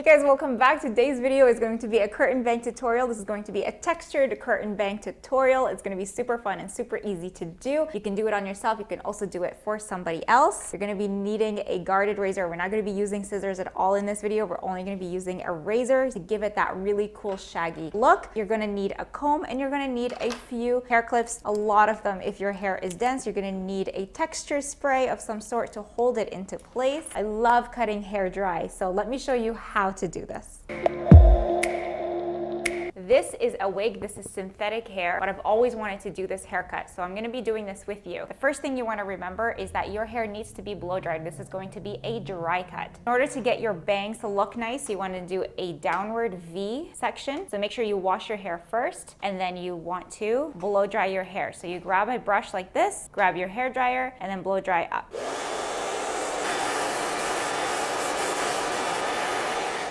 Hey guys, welcome back. Today's video is going to be a curtain bang tutorial. This is going to be a textured curtain bang tutorial. It's going to be super fun and super easy to do. You can do it on yourself. You can also do it for somebody else. You're going to be needing a guarded razor. We're not going to be using scissors at all in this video. We're only going to be using a razor to give it that really cool shaggy look. You're going to need a comb and you're going to need a few hair clips, a lot of them. If your hair is dense, you're going to need a texture spray of some sort to hold it into place. I love cutting hair dry, so let me show you how to do this. This is a wig. This is synthetic hair, but I've always wanted to do this haircut, so I'm going to be doing this with you. The first thing you want to remember is that your hair needs to be blow dried. This is going to be a dry cut. In order to get your bangs to look nice, you want to do a downward V section. So make sure you wash your hair first, and then you want to blow dry your hair. So you grab a brush like this, grab your hair dryer, and then blow dry up.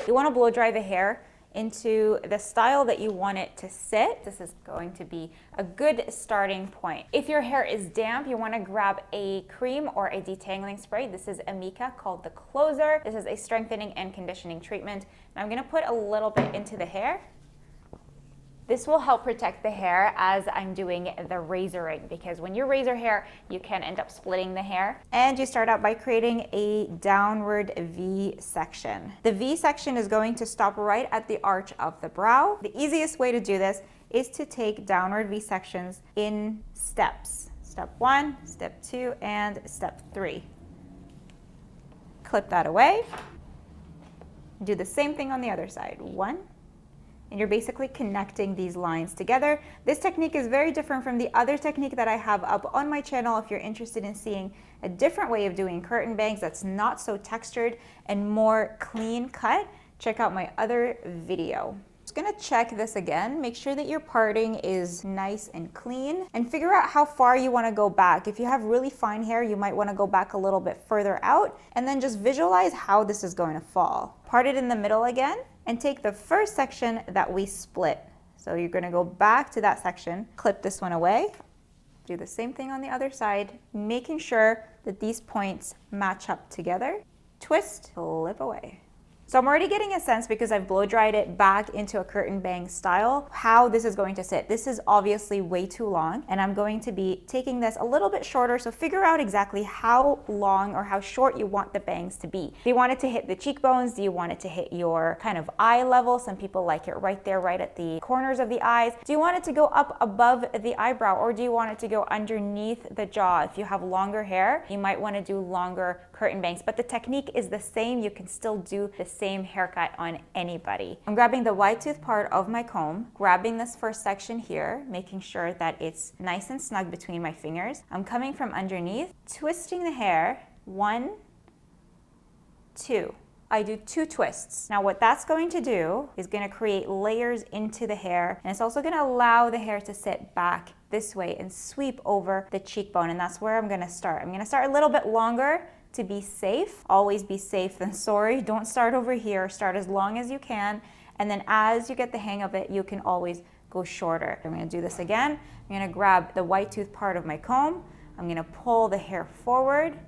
You want to blow dry the hair into the style that you want it to sit. This is going to be a good starting point. If your hair is damp, you want to grab a cream or a detangling spray. This is Amika called the Closer. This is a strengthening and conditioning treatment. And I'm going to put a little bit into the hair. This will help protect the hair as I'm doing the razoring, because when you razor hair, you can end up splitting the hair. And you start out by creating a downward V section. The V section is going to stop right at the arch of the brow. The easiest way to do this is to take downward V sections in steps. Step 1, step 2, and step 3. Clip that away. Do the same thing on the other side. 1. And you're basically connecting these lines together. This technique is very different from the other technique that I have up on my channel. If you're interested in seeing a different way of doing curtain bangs that's not so textured and more clean cut, check out my other video. Just gonna check this again, make sure that your parting is nice and clean, and figure out how far you wanna go back. If you have really fine hair, you might wanna go back a little bit further out, and then just visualize how this is going to fall. Part it in the middle again, and take the first section that we split. So you're gonna go back to that section, clip this one away, do the same thing on the other side, making sure that these points match up together, twist, clip away. So I'm already getting a sense, because I've blow dried it back into a curtain bang style, how this is going to sit. This is obviously way too long, and I'm going to be taking this a little bit shorter, so figure out exactly how long or how short you want the bangs to be. Do you want it to hit the cheekbones? Do you want it to hit your kind of eye level? Some people like it right there, right at the corners of the eyes. Do you want it to go up above the eyebrow, or do you want it to go underneath the jaw? If you have longer hair, you might want to do longer curtain bangs, but the technique is the same. You can still do the same haircut on anybody. I'm grabbing the wide tooth part of my comb, grabbing this first section here, making sure that it's nice and snug between my fingers. I'm coming from underneath, twisting the hair, 1, 2. I do 2 twists. Now what that's going to do is going to create layers into the hair, and it's also going to allow the hair to sit back this way and sweep over the cheekbone, and that's where I'm going to start. I'm going to start a little bit longer to be safe. Always be safe than sorry. Don't start over here. Start as long as you can, and then as you get the hang of it, you can always go shorter. I'm going to do this again. I'm going to grab the white tooth part of my comb. I'm going to pull the hair forward,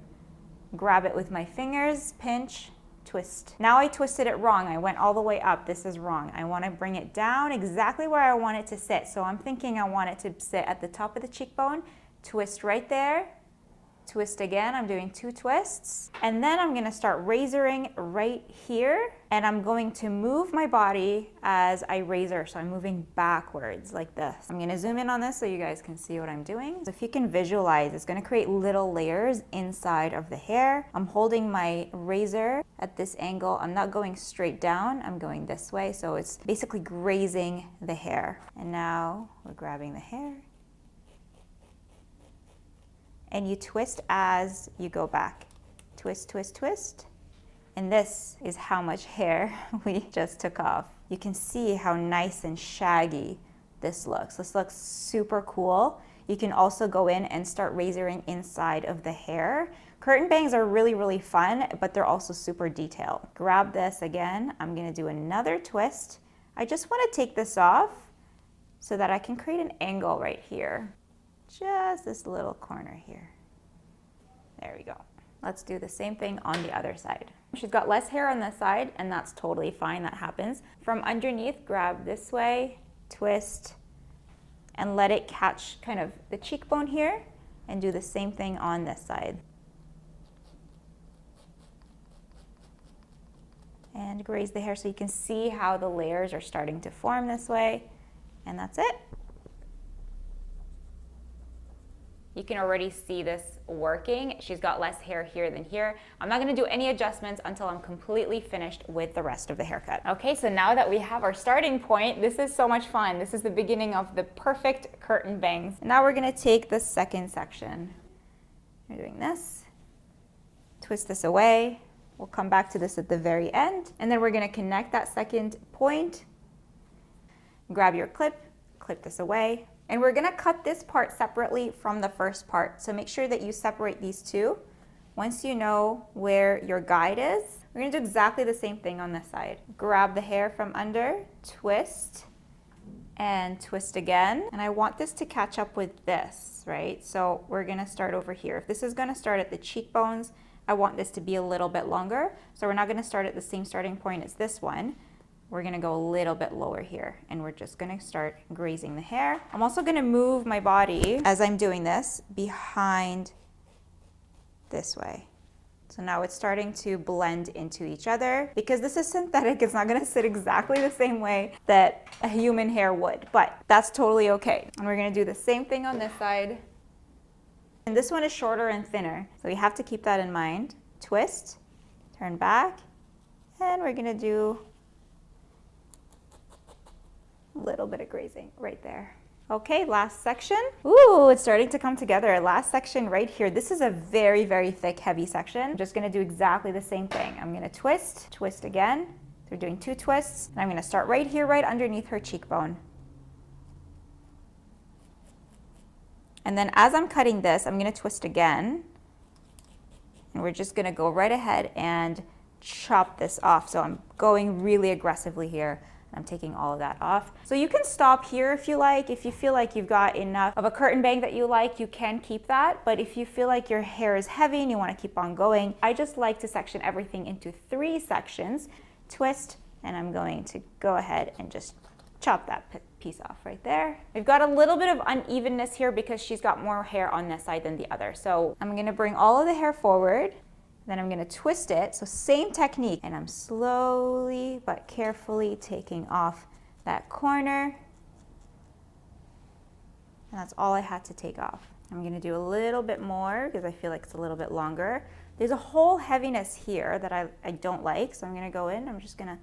grab it with my fingers, pinch, twist. Now I twisted it wrong. I went all the way up. This is wrong. I want to bring it down exactly where I want it to sit. So I'm thinking I want it to sit at the top of the cheekbone, twist right there, twist again. I'm doing 2 twists, and then I'm going to start razoring right here, and I'm going to move my body as I razor, so I'm moving backwards like this. I'm going to zoom in on this so you guys can see what I'm doing. So if you can visualize, it's going to create little layers inside of the hair. I'm holding my razor at this angle. I'm not going straight down, I'm going this way, so it's basically grazing the hair. And now we're grabbing the hair, and you twist as you go back. Twist, twist, twist. And this is how much hair we just took off. You can see how nice and shaggy this looks. This looks super cool. You can also go in and start razoring inside of the hair. Curtain bangs are really, really fun, but they're also super detailed. Grab this again. I'm gonna do another twist. I just wanna take this off so that I can create an angle right here. Just this little corner here. There we go. Let's do the same thing on the other side. She's got less hair on this side, and that's totally fine, that happens. From underneath, grab this way, twist, and let it catch kind of the cheekbone here, and do the same thing on this side. And graze the hair so you can see how the layers are starting to form this way, and that's it. You can already see this working. She's got less hair here than here. I'm not gonna do any adjustments until I'm completely finished with the rest of the haircut. Okay, so now that we have our starting point, this is so much fun. This is the beginning of the perfect curtain bangs. Now we're gonna take the second section. You're doing this, twist this away. We'll come back to this at the very end, and then we're gonna connect that second point. Grab your clip, clip this away. And we're gonna cut this part separately from the first part. So make sure that you separate these two. Once you know where your guide is, we're gonna do exactly the same thing on this side. Grab the hair from under, twist, and twist again. And I want this to catch up with this, right? So we're gonna start over here. If this is gonna start at the cheekbones, I want this to be a little bit longer. So we're not gonna start at the same starting point as this one. We're gonna go a little bit lower here, and we're just gonna start grazing the hair. I'm also gonna move my body as I'm doing this behind this way. So now it's starting to blend into each other. Because this is synthetic, it's not gonna sit exactly the same way that a human hair would, but that's totally okay. And we're gonna do the same thing on this side. And this one is shorter and thinner, so we have to keep that in mind. Twist, turn back, and we're gonna do a little bit of grazing right there. Okay, last section. Ooh, it's starting to come together. Last section right here. This is a very, very thick, heavy section. I'm just gonna do exactly the same thing. I'm gonna twist, twist again. So we're doing 2 twists, and I'm gonna start right here, right underneath her cheekbone. And then as I'm cutting this, I'm gonna twist again. And we're just gonna go right ahead and chop this off. So I'm going really aggressively here. I'm taking all of that off. So you can stop here if you like. If you feel like you've got enough of a curtain bang that you like, you can keep that. But if you feel like your hair is heavy and you want to keep on going, I just like to section everything into 3 sections. Twist, and I'm going to go ahead and just chop that piece off right there. We've got a little bit of unevenness here because she's got more hair on this side than the other. So I'm gonna bring all of the hair forward. Then I'm gonna twist it, so same technique. And I'm slowly but carefully taking off that corner. And that's all I had to take off. I'm gonna do a little bit more because I feel like it's a little bit longer. There's a whole heaviness here that I don't like, so I'm gonna go in, I'm just gonna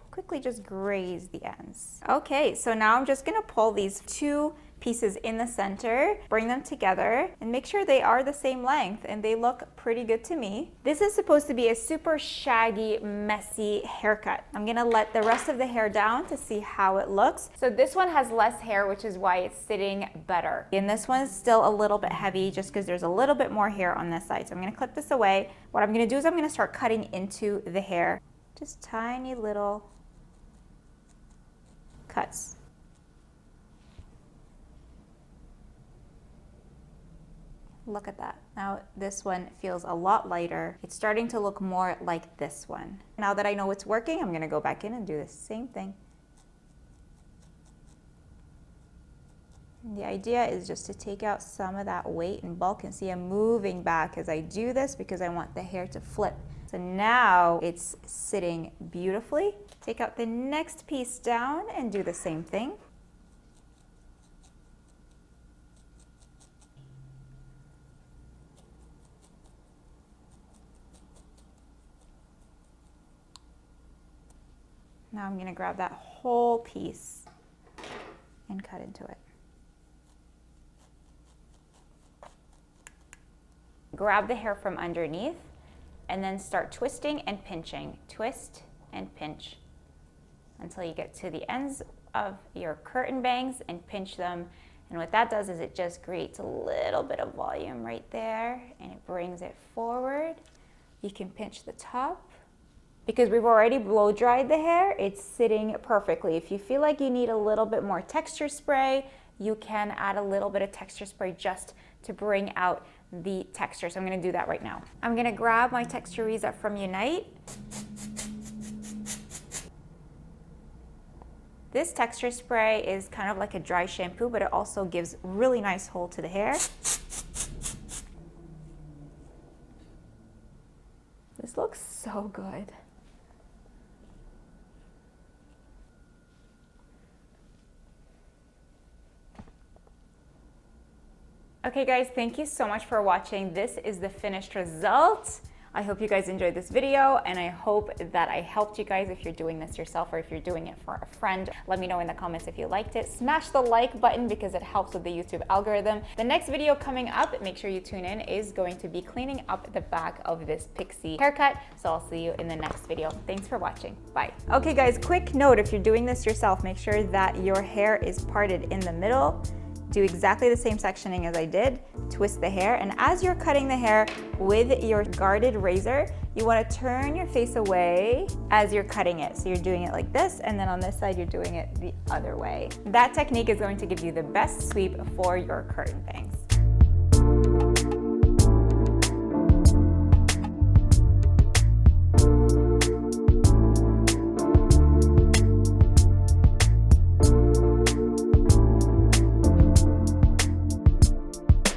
quickly just graze the ends. Okay, so now I'm just gonna pull these 2 pieces in the center, bring them together, and make sure they are the same length, and they look pretty good to me. This is supposed to be a super shaggy, messy haircut. I'm gonna let the rest of the hair down to see how it looks. So this one has less hair, which is why it's sitting better. And this one's still a little bit heavy just because there's a little bit more hair on this side. So I'm gonna clip this away. What I'm gonna do is I'm gonna start cutting into the hair. Just tiny little cuts. Look at that. Now this one feels a lot lighter. It's starting to look more like this one. Now that I know it's working, I'm gonna go back in and do the same thing. And the idea is just to take out some of that weight and bulk, and see I'm moving back as I do this because I want the hair to flip. So now it's sitting beautifully. Take out the next piece down and do the same thing. Now I'm gonna grab that whole piece and cut into it. Grab the hair from underneath and then start twisting and pinching. Twist and pinch until you get to the ends of your curtain bangs and pinch them. And what that does is it just creates a little bit of volume right there, and it brings it forward. You can pinch the top. Because we've already blow dried the hair, it's sitting perfectly. If you feel like you need a little bit more texture spray, you can add a little bit of texture spray just to bring out the texture. So I'm gonna do that right now. I'm gonna grab my Texturizer from Unite. This texture spray is kind of like a dry shampoo, but it also gives really nice hold to the hair. This looks so good. Okay guys, thank you so much for watching. This is the finished result. I hope you guys enjoyed this video, and I hope that I helped you guys if you're doing this yourself or if you're doing it for a friend. Let me know in the comments if you liked it. Smash the like button because it helps with the YouTube algorithm. The next video coming up, make sure you tune in, is going to be cleaning up the back of this pixie haircut. So I'll see you in the next video. Thanks for watching. Bye. Okay guys, quick note, if you're doing this yourself, make sure that your hair is parted in the middle. Do exactly the same sectioning as I did, twist the hair, and as you're cutting the hair with your guarded razor, you want to turn your face away as you're cutting it. So you're doing it like this, and then on this side, you're doing it the other way. That technique is going to give you the best sweep for your curtain bangs.